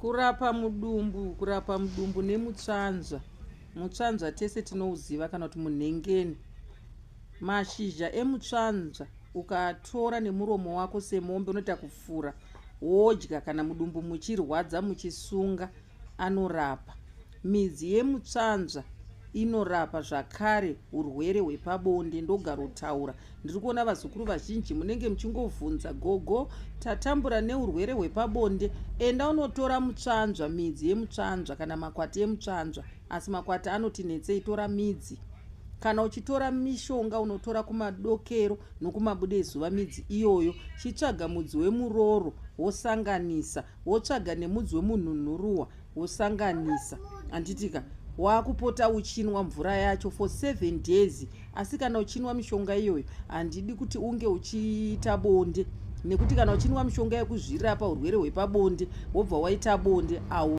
Kurapa mudumbu nemutsvanzva. Mutsvanzva tese tinouziva kana kuti munhengeni. Mashizha emutsvanzva ukatora nemuromo wako semombe unoita kufura wodya kana mudumbu muchirwadza muchisunga, anorapa. Midzi yemutsvanzva inorapa zvakare urwere hwepabonde. Ndogara kutaura, ndiri kuona vazukuru vazhinji munenge muchingovhunza, gogo, tatambura neurwere hwepabonde, enda unotora mutsvanzva, midzi yemutsvanzva kana makwati emutsvanzva. Asi makwati anoti netsei, tora midzi. Kana uchitora mishonga unotora kumadokero nokumabudezuva midzi iyoyo. Chitsvaga mudzi wemuroro wosanganisa, wotsvaga nemudzi wemunhunuruwa wosanganisa. Handitika wakupota uchinwa mvura yacho for 7 days. Asi kana uchinwa mishonga iyoyo handidi kuti unge uchiita bonde, nekuti kana uchinwa mishonga yekuzvirapa urwere hwepabonde wobva waita bonde, au